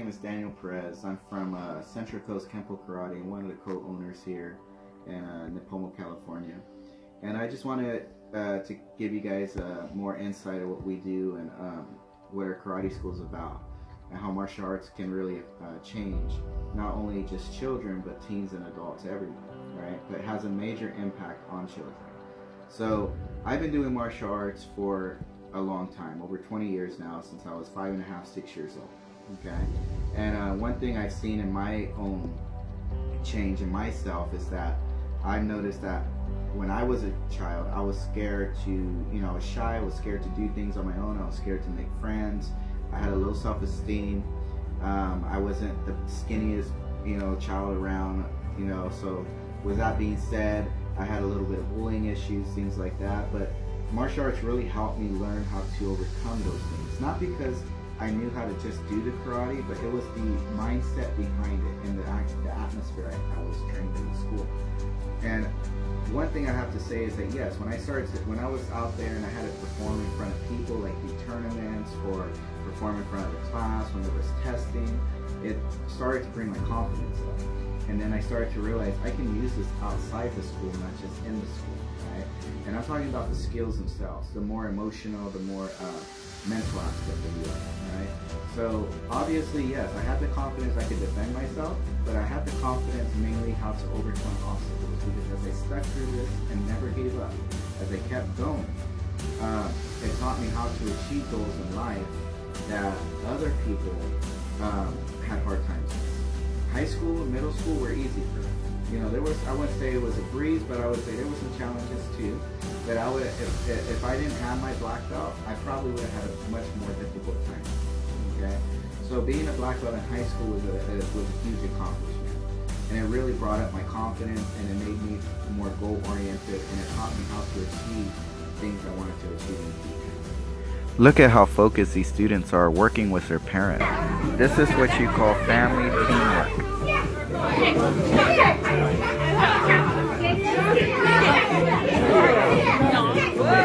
name is Daniel Perez. I'm from Central Coast Kenpo Karate and one of the co-owners here in Nipomo, California. And I just wanted to give you guys more insight of what we do and what our karate school is about, and how martial arts can really change not only just children but teens and adults, everyone, right? But it has a major impact on children. So I've been doing martial arts for a long time, over 20 years now, since I was 5 and a half, 6 years old. Okay, and one thing I've seen in my own change in myself is that I've noticed that when I was a child, I was scared to, I was shy, I was scared to do things on my own, I was scared to make friends, I had a low self-esteem, I wasn't the skinniest, child around, so with that being said, I had a little bit of bullying issues, things like that, but martial arts really helped me learn how to overcome those things. Not because I knew how to just do the karate, but it was the mindset behind it and the atmosphere I was trained in the school. And one thing I have to say is that yes, when I was out there and I had to perform in front of people, like do tournaments or perform in front of the class, when there was testing, it started to bring my confidence up. And then I started to realize I can use this outside the school, not just in the school, right? And I'm talking about the skills themselves, the more emotional, the more mental aspect of the art, right? So obviously, yes, I had the confidence I could defend myself, but I had the confidence mainly how to overcome obstacles, because as I stuck through this and never gave up, as I kept going, it taught me how to achieve goals in life that other people had hard times with. High school and middle school were easy for me. I wouldn't say it was a breeze, but I would say there were some challenges too. But I would, if I didn't have my black belt, I probably would have had a much more difficult time. Okay, so being a black belt in high school was a huge accomplishment, and it really brought up my confidence, and it made me more goal oriented, and it taught me how to achieve things I wanted to achieve in the future. Look at how focused these students are working with their parents. This is what you call family teamwork.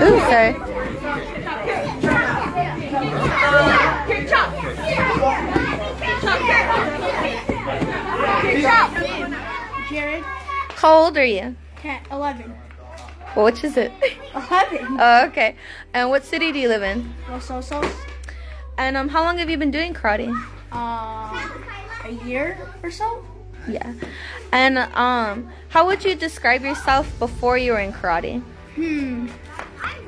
Ooh, sorry. Jared. How old are you? 11. Well, which is it? 11. Oh, okay. And what city do you live in? Los Osos. And how long have you been doing karate? A year or so. Yeah. And how would you describe yourself before you were in karate?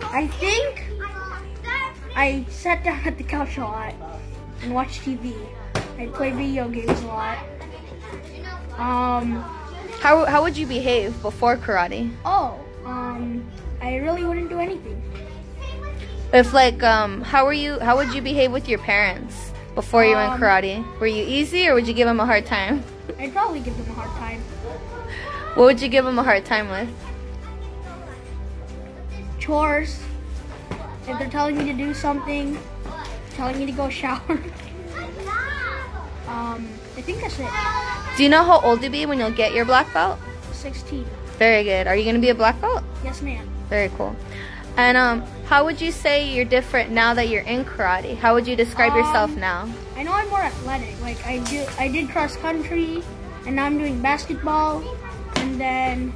I think I sat down at the couch a lot and watched TV. I play video games a lot. How would you behave before karate? I really wouldn't do anything. If how would you behave with your parents before you went karate? Were you easy or would you give them a hard time? I'd probably give them a hard time. What would you give them a hard time with? Chores. If they're telling me to do something, telling me to go shower. I think that's it. Do you know how old you'll be when you'll get your black belt? 16. Very good. Are you going to be a black belt? Yes, ma'am. Very cool. And how would you say you're different now that you're in karate? How would you describe yourself now? I know I'm more athletic. Like I did cross country, and now I'm doing basketball. And then,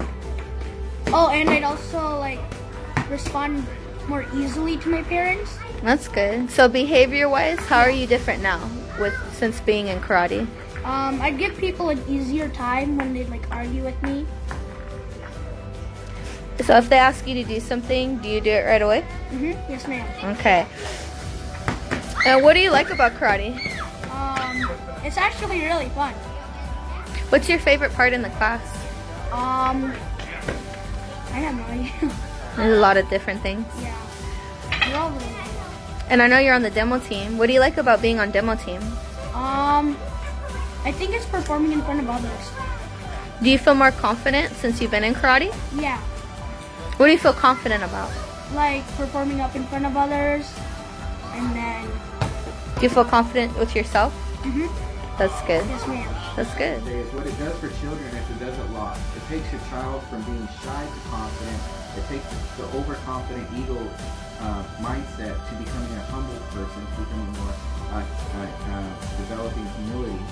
and I'd also respond more easily to my parents. That's good. So behavior-wise, how are you different now since being in karate? I'd give people an easier time when they argue with me. So if they ask you to do something, do you do it right away? Yes, ma'am. Okay. And what do you like about karate? It's actually really fun. What's your favorite part in the class? I have no idea. There's a lot of different things. Yeah. They're all really good. And I know you're on the demo team. What do you like about being on demo team? I think it's performing in front of others. Do you feel more confident since you've been in karate? Yeah. What do you feel confident about? Like performing up in front of others, and then... Do you feel confident with yourself? That's good. Yes, ma'am. That's good. What it does for children is it does a lot. It takes your child from being shy to confident. It It takes the overconfident ego mindset to becoming a humble person, to becoming more developing humility.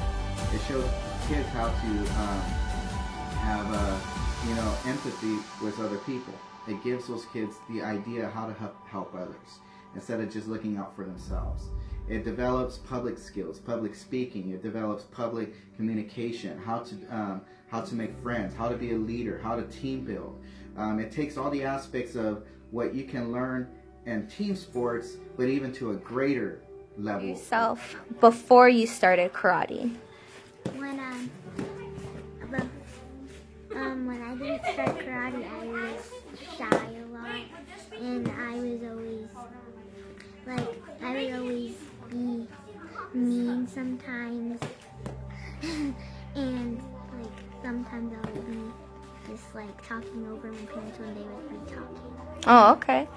It shows kids how to have empathy with other people. It gives those kids the idea how to help others instead of just looking out for themselves. It develops public skills, public speaking. It develops public communication, how to make friends, how to be a leader, how to team build. It takes all the aspects of what you can learn in team sports, but even to a greater level. Yourself before you started karate. When I didn't start karate, I was shy a lot, and I would always be mean sometimes, and sometimes I would be just talking over my parents when they would be talking. Oh, okay.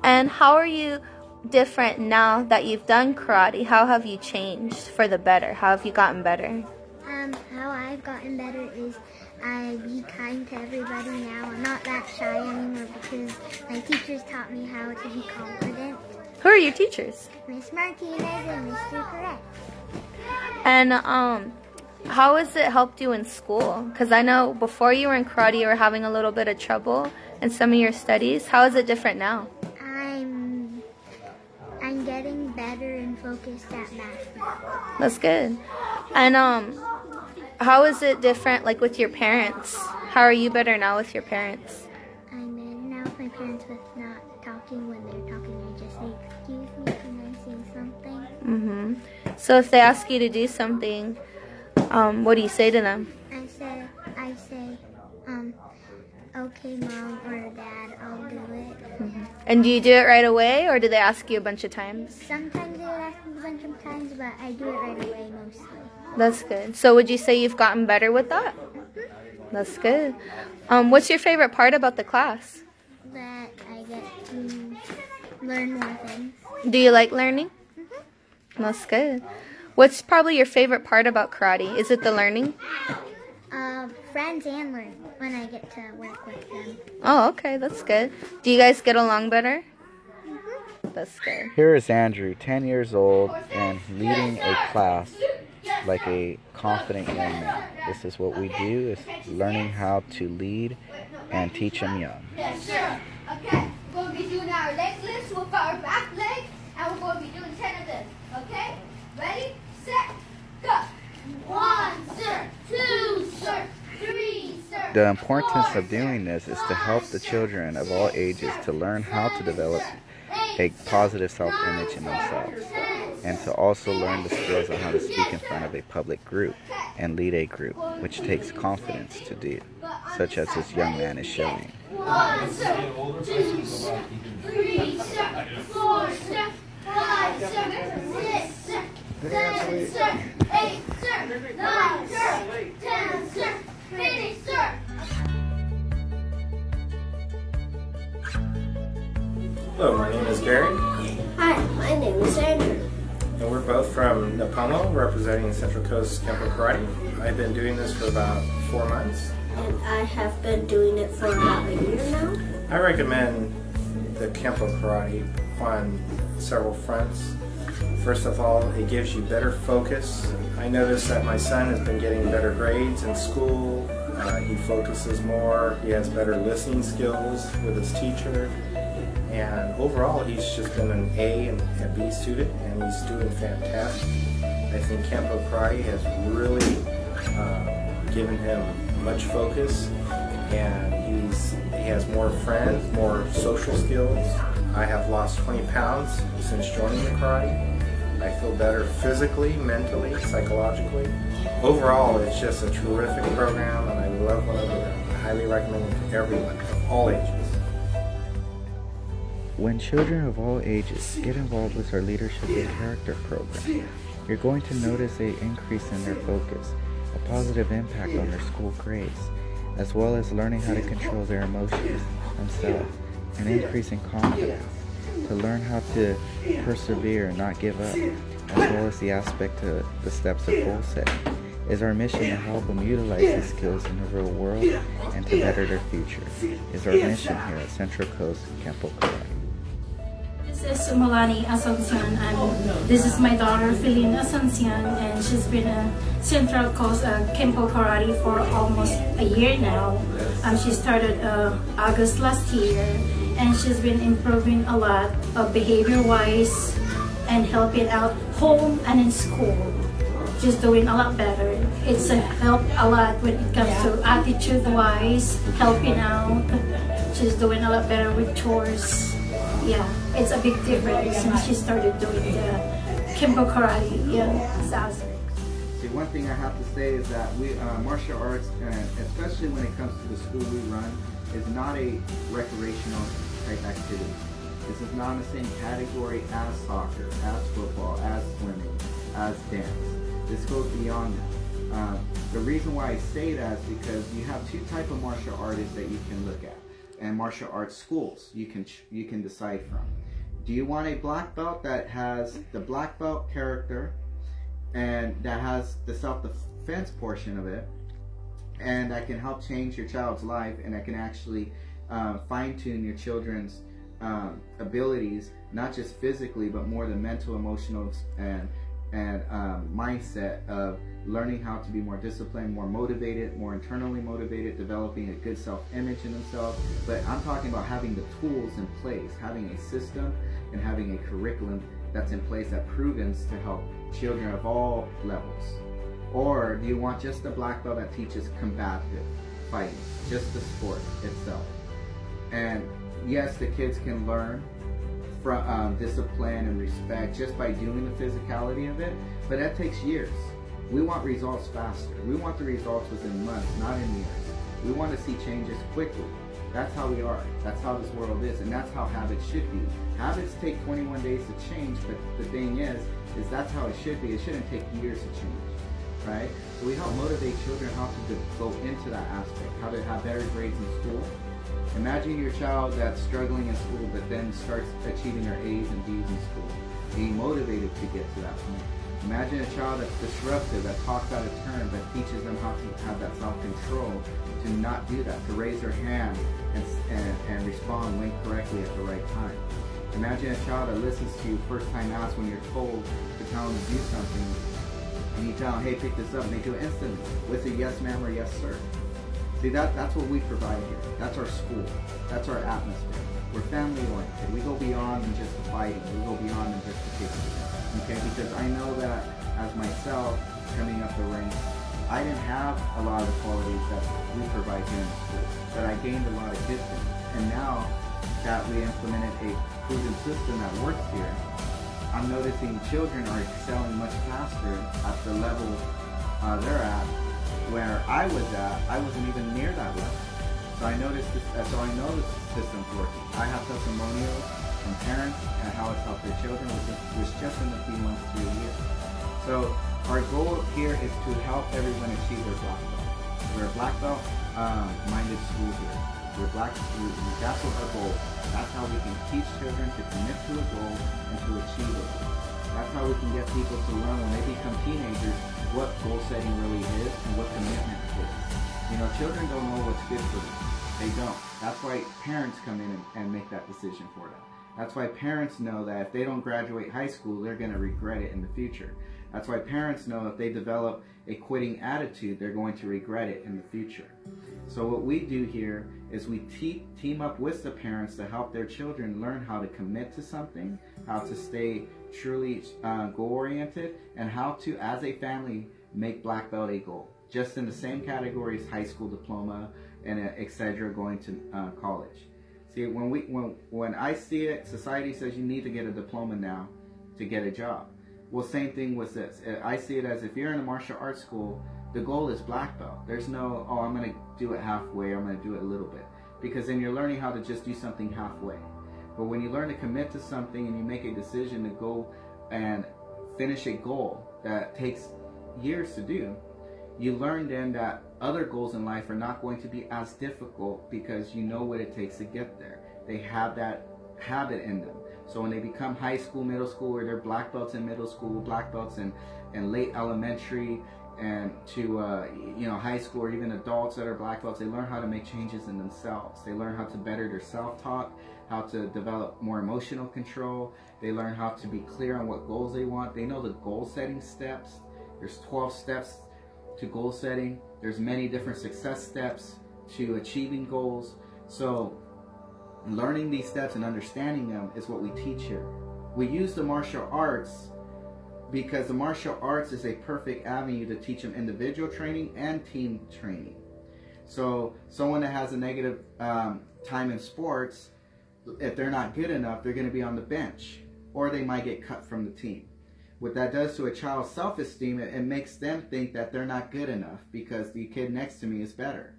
And how are you different now that you've done karate? How have you changed for the better? How have you gotten better? How I've gotten better is I be kind to everybody now. I'm not that shy anymore because my teachers taught me how to be confident. Who are your teachers? Miss Martinez and Mr. Correct. And how has it helped you in school? Because I know before you were in karate, you were having a little bit of trouble in some of your studies. How is it different now? I'm getting better and focused at math now. That's good. And how is it different, with your parents? How are you better now with your parents? I'm better now with my parents with not talking. When they're talking, I just say, "Excuse me, can I say something?" Mm-hmm. So if they ask you to do something, what do you say to them? I say, "Okay, Mom or Dad, I'll do it." Mm-hmm. And do you do it right away, or do they ask you a bunch of times? Sometimes they would ask me a bunch of times, but I do it right away mostly. That's good. So would you say you've gotten better with that? Mm-hmm. That's good. What's your favorite part about the class? That I get to learn more things. Do you like learning? Mm-hmm. That's good. What's probably your favorite part about karate? Is it the learning? Friends and learning when I get to work with them. Oh, okay. That's good. Do you guys get along better? Mm-hmm. That's good. Here is Andrew, 10 years old, and leading a class like a confident young man. This is what we do, is learning how to lead and teach them young. Yes, sir. Okay, we're going to be doing our leg lifts with our back leg, and we're going to be doing 10 of them. Okay? Ready, set, go. 1, sir. 2, sir. 3, sir. The importance of doing this is to help the children of all ages to learn how to develop a positive self-image in themselves, and to also learn the skills on how to speak in front of a public group and lead a group, which takes confidence to do, such as this young man is showing. 1, sir. 2, sir. 3, sir. 4, sir. 5, sir. 6, sir. 7, sir. 8, sir. 9, sir. 10, sir. Finish, sir. Hello, my name is Gary, Hi, my name is Andrew. and we're both from Napomo, representing Central Coast Kenpo Karate. I've been doing this for about 4 months. And I have been doing it for about a year now. I recommend the Kenpo Karate on several fronts. First of all, it gives you better focus. I noticed that my son has been getting better grades in school. He focuses more. He has better listening skills with his teacher. And overall, he's just been an A and a B student, and he's doing fantastic. I think Kenpo Karate has really given him much focus, and he has more friends, more social skills. I have lost 20 pounds since joining the karate. I feel better physically, mentally, psychologically. Overall, it's just a terrific program, and I love what I'm doing. I highly recommend it for everyone of all ages. When children of all ages get involved with our Leadership and Character program, you're going to notice an increase in their focus, a positive impact on their school grades, as well as learning how to control their emotions themselves, an increase in confidence, to learn how to persevere and not give up, as well as the aspect of the steps of goal setting. Is our mission to help them utilize these skills in the real world and to better their future. Is our mission here at Central Coast Kenpo Karate. This is Malani Asuncion, and this is my daughter Feline Asuncion, and she's been a Central Coast Kenpo Karate for almost a year now. She started August last year, and she's been improving a lot of behavior-wise and helping out home and in school. She's doing a lot better. It's helped a lot when it comes to attitude-wise, helping out. She's doing a lot better with chores. Yeah, it's a big difference since she started doing the Kenpo Karate. Yeah, it's awesome. See, one thing I have to say is that we martial arts, and especially when it comes to the school we run, is not a recreational type activity. This is not in the same category as soccer, as football, as swimming, as dance. This goes beyond that. The reason why I say that is because you have two types of martial artists that you can look at, and martial arts schools you can decide from. Do you want a black belt that has the black belt character and that has the self-defense portion of it, and that can help change your child's life, and that can actually fine-tune your children's abilities, not just physically, but more the mental, emotional, and mindset of learning how to be more disciplined, more motivated, more internally motivated, developing a good self-image in themselves. But I'm talking about having the tools in place, having a system and having a curriculum that's in place that proves to help children of all levels. Or do you want just a black belt that teaches combative fighting, just the sport itself? And yes, the kids can learn from discipline and respect just by doing the physicality of it, but that takes years. We want results faster. We want the results within months, not in years. We want to see changes quickly. That's how we are. That's how this world is, and that's how habits should be. Habits take 21 days to change, but the thing is that's how it should be. It shouldn't take years to change, right? So we help motivate children how to go into that aspect, how to have better grades in school. Imagine your child that's struggling in school but then starts achieving their A's and B's in school, being motivated to get to that point. Imagine a child that's disruptive, that talks out of turn, but teaches them how to have that self-control, to not do that, to raise their hand and respond when correctly at the right time. Imagine a child that listens to you first time asked when you're told to tell them to do something, and you tell them, hey, pick this up, and they do it instantly with a yes ma'am or yes sir. See, that's what we provide here. That's our school. That's our atmosphere. We're family oriented. We go beyond than just the fighting. We go beyond than just the kicking. Okay, because I know that as myself coming up the ranks, I didn't have a lot of the qualities that we provide here in the school, but I gained a lot of distance. And now that we implemented a proven system that works here, I'm noticing children are excelling much faster at the level they're at. Where I was at, I wasn't even near that level. So I noticed this, so I know this system's working. I have testimonials from parents and how it's helped their children, which just in a few months to a year. So our goal here is to help everyone achieve their black belt. We're a black belt minded school here. That's what our goal is. That's how we can teach children to commit to a goal and to achieve it. That's how we can get people to learn when they become teenagers what goal setting really is and what commitment is. You know, children don't know what's good for them. They don't. That's why parents come in and make that decision for them. That's why parents know that if they don't graduate high school, they're going to regret it in the future. That's why parents know if they develop a quitting attitude, they're going to regret it in the future. So what we do here is we team up with the parents to help their children learn how to commit to something, how to stay truly goal-oriented, and how to, as a family, make black belt a goal. Just in the same category as high school diploma and etc. going to college. See, when I see it, society says you need to get a diploma now to get a job. Well, same thing with this. I see it as if you're in a martial arts school, the goal is black belt. There's no, oh, I'm going to do it halfway, I'm going to do it a little bit. Because then you're learning how to just do something halfway. But when you learn to commit to something and you make a decision to go and finish a goal that takes years to do, you learn then that other goals in life are not going to be as difficult because you know what it takes to get there. They have that habit in them. So when they become high school, middle school, or they're black belts in middle school, black belts in late elementary, and to you know, high school, or even adults that are black belts, they learn how to make changes in themselves. They learn how to better their self-talk, how to develop more emotional control. They learn how to be clear on what goals they want. They know the goal setting steps. There's 12 steps to goal setting. There's many different success steps to achieving goals. So learning these steps and understanding them is what we teach here. We use the martial arts because the martial arts is a perfect avenue to teach them individual training and team training. So someone that has a negative time in sports, if they're not good enough, they're going to be on the bench, or they might get cut from the team. What that does to a child's self-esteem, it makes them think that they're not good enough because the kid next to me is better.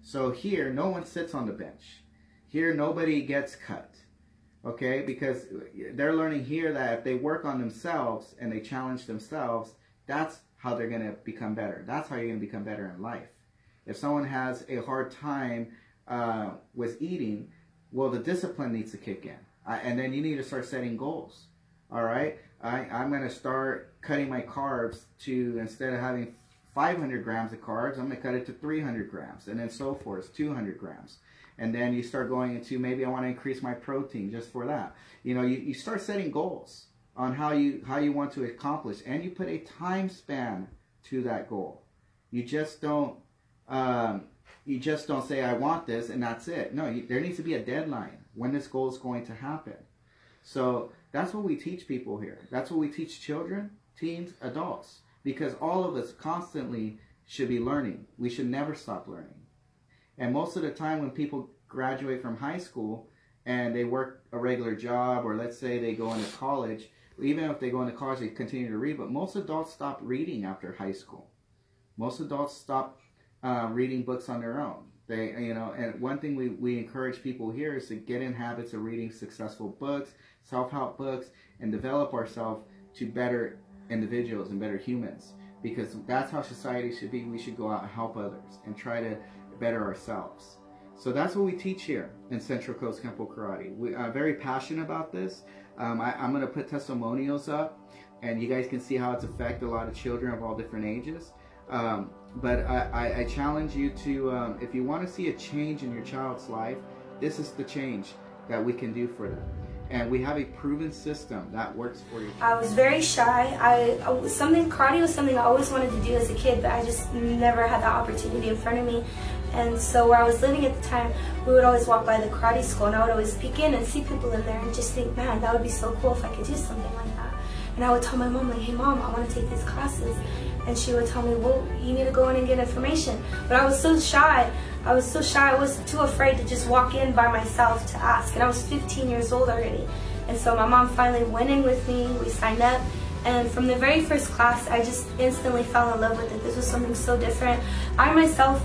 So here, no one sits on the bench. Here, nobody gets cut. Okay, because they're learning here that if they work on themselves and they challenge themselves, that's how they're going to become better. That's how you're going to become better in life. If someone has a hard time with eating, well, the discipline needs to kick in. And then you need to start setting goals. All right, I'm going to start cutting my carbs to, instead of having 500 grams of carbs, I'm going to cut it to 300 grams, and then so forth, 200 grams. And then you start going into, maybe I want to increase my protein just for that. You know, you start setting goals on how you want to accomplish, and you put a time span to that goal. You just don't say I want this and that's it. No, there needs to be a deadline when this goal is going to happen. So that's what we teach people here. That's what we teach children, teens, adults, because all of us constantly should be learning. We should never stop learning. And most of the time when people graduate from high school and they work a regular job, or let's say they go into college, even if they go into college, they continue to read, but most adults stop reading after high school. Most adults stop reading books on their own. They, you know, and one thing we encourage people here is to get in habits of reading successful books, self-help books, and develop ourselves to better individuals and better humans, because that's how society should be. We should go out and help others and try to better ourselves. So that's what we teach here in Central Coast Kenpo Karate. We are very passionate about this. I'm going to put testimonials up, and you guys can see how it's affected a lot of children of all different ages. But I challenge you to, if you want to see a change in your child's life, this is the change that we can do for them. And we have a proven system that works for you. I was very shy. Karate was something I always wanted to do as a kid, but I just never had that opportunity in front of me. And so where I was living at the time, we would always walk by the karate school, and I would always peek in and see people in there and just think, man, that would be so cool if I could do something like that. And I would tell my mom, like, hey mom, I want to take these classes. And she would tell me, well, you need to go in and get information. But I was so shy. I was too afraid to just walk in by myself to ask. And I was 15 years old already. And so my mom finally went in with me, we signed up. And from the very first class, I just instantly fell in love with it. This was something so different. I myself,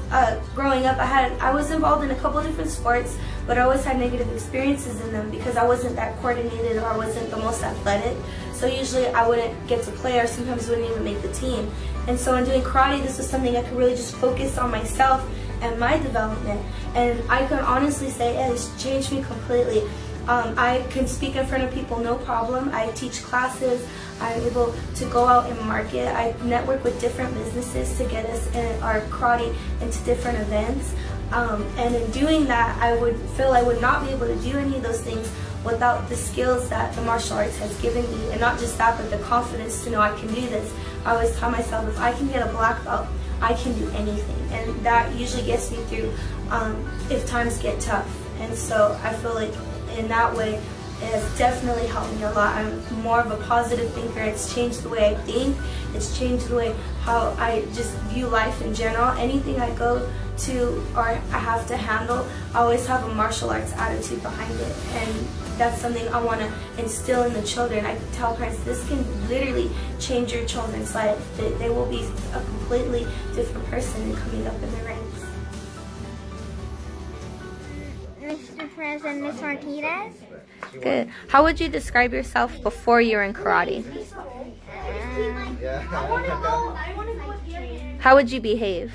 growing up, I was involved in a couple different sports, but I always had negative experiences in them because I wasn't that coordinated, or I wasn't the most athletic. So usually I wouldn't get to play, or sometimes wouldn't even make the team. And so in doing karate, this was something I could really just focus on myself and my development. And I can honestly say it has changed me completely. I can speak in front of people, no problem. I teach classes. I'm able to go out and market. I network with different businesses to get us in our karate into different events. And in doing that, I would feel I would not be able to do any of those things without the skills that the martial arts has given me. And not just that, but the confidence to know I can do this. I always tell myself, if I can get a black belt, I can do anything. And that usually gets me through if times get tough. And so I feel like in that way, it has definitely helped me a lot. I'm more of a positive thinker. It's changed the way I think. It's changed the way how I just view life in general. Anything I go to or I have to handle, I always have a martial arts attitude behind it. And that's something I want to instill in the children. I tell parents this can literally change your children's life. They will be a completely different person in coming up in the ranks. Mr. Perez and Miss Martinez. Good. How would you describe yourself before you were in karate? How would you behave?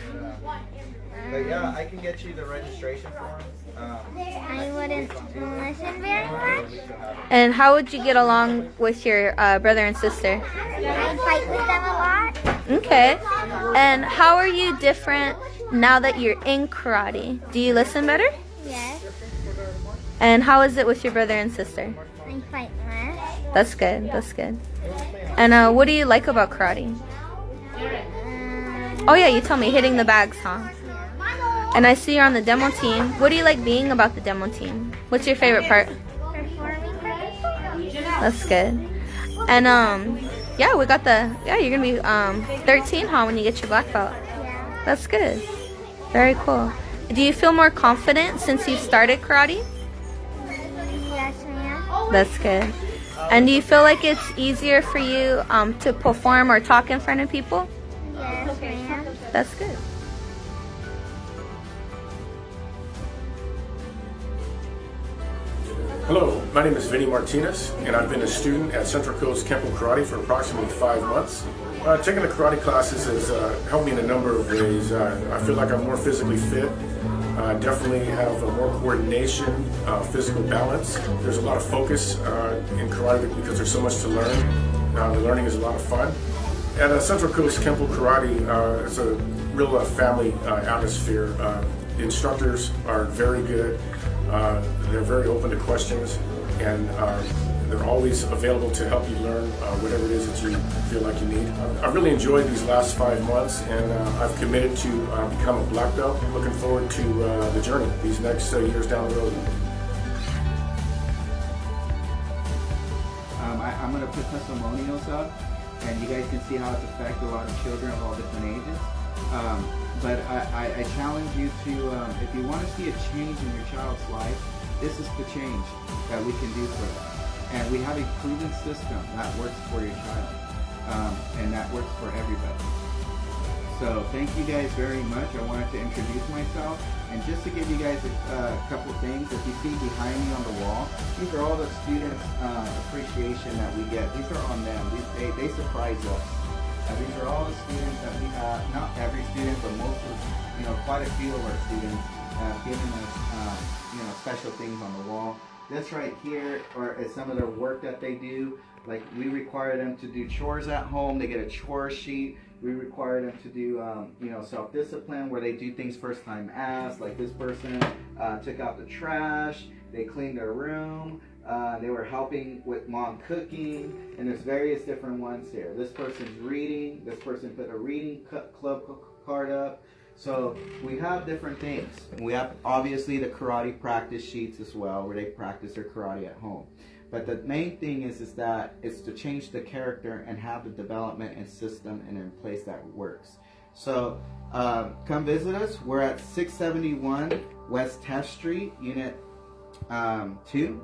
But yeah, I can get you the registration form. I wouldn't listen very much. And how would you get along with your brother and sister? I'd fight with them a lot. Okay. And how are you different now that you're in karate? Do you listen better? Yes. And how is it with your brother and sister? I fight less. That's good. That's good. And what do you like about karate? Oh yeah, you told me hitting the bags, huh? And I see you're on the demo team. What do you like being about the demo team? What's your favorite part? Performing for people. That's good. And yeah, we got you're gonna be 13, huh, when you get your black belt. Yeah. That's good. Very cool. Do you feel more confident since you started karate? Yes, ma'am. That's good. And do you feel like it's easier for you to perform or talk in front of people? Yes, ma'am. That's good. Hello, my name is Vinny Martinez, and I've been a student at Central Coast Kenpo Karate for approximately 5 months. Taking the karate classes has helped me in a number of ways. I feel like I'm more physically fit. I definitely have more coordination, physical balance. There's a lot of focus in karate because there's so much to learn. The learning is a lot of fun. At Central Coast Kenpo Karate, it's a real family atmosphere. The instructors are very good. They're very open to questions, and they're always available to help you learn whatever it is that you feel like you need. I've really enjoyed these last 5 months, and I've committed to become a black belt. Looking forward to the journey these next years down the road. I'm going to put testimonials up, and you guys can see how it's affected a lot of children of all different ages. But I challenge you to, if you want to see a change in your child's life, this is the change that we can do for them. And we have a proven system that works for your child, and that works for everybody. So thank you guys very much. I wanted to introduce myself, and just to give you guys a couple things. If you see behind me on the wall, these are all the students' appreciation that we get. These are on them. They surprise us. These are all the students that we have, not every student, but most of, quite a few of our students giving us, special things on the wall. This right here is some of their work that they do. Like, we require them to do chores at home. They get a chore sheet. We require them to do, self-discipline, where they do things first time asked. Like, this person took out the trash. They cleaned their room. They were helping with mom cooking, and there's various different ones here. This person's reading. This person put a reading club card up. So we have different things. We have obviously the karate practice sheets as well, where they practice their karate at home. But the main thing is that it's to change the character and have the development and system and in place that works. So come visit us. We're at 671 West Test Street, Unit 2.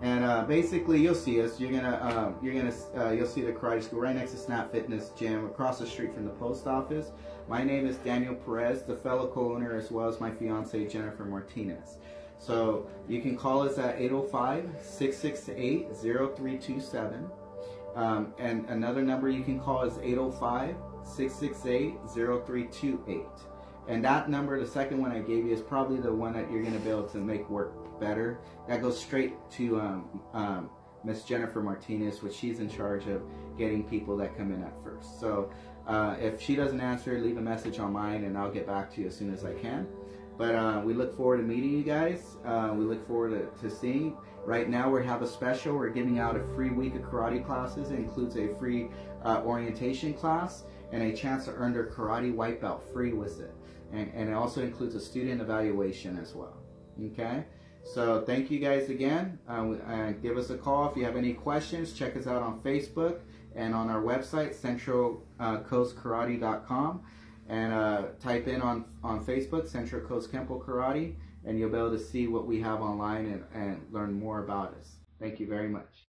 And basically, you'll see us. You'll see the karate school right next to Snap Fitness Gym, across the street from the post office. My name is Daniel Perez, the fellow co-owner, as well as my fiance Jennifer Martinez. So you can call us at 805-668-0327, and another number you can call is 805-668-0328. And that number, the second one I gave you, is probably the one that you're going to be able to make work better. That goes straight to Miss Jennifer Martinez, which she's in charge of getting people that come in at first. So if she doesn't answer, leave a message on mine and I'll get back to you as soon as I can. But we look forward to meeting you guys. We look forward to seeing. Right now we have a special. We're giving out a free week of karate classes. It includes a free orientation class and a chance to earn their karate white belt free with it. And it also includes a student evaluation as well. Okay? So thank you guys again. Give us a call if you have any questions. Check us out on Facebook and on our website, centralcoastkarate.com. And type in on Facebook, Central Coast Kenpo Karate, and you'll be able to see what we have online and learn more about us. Thank you very much.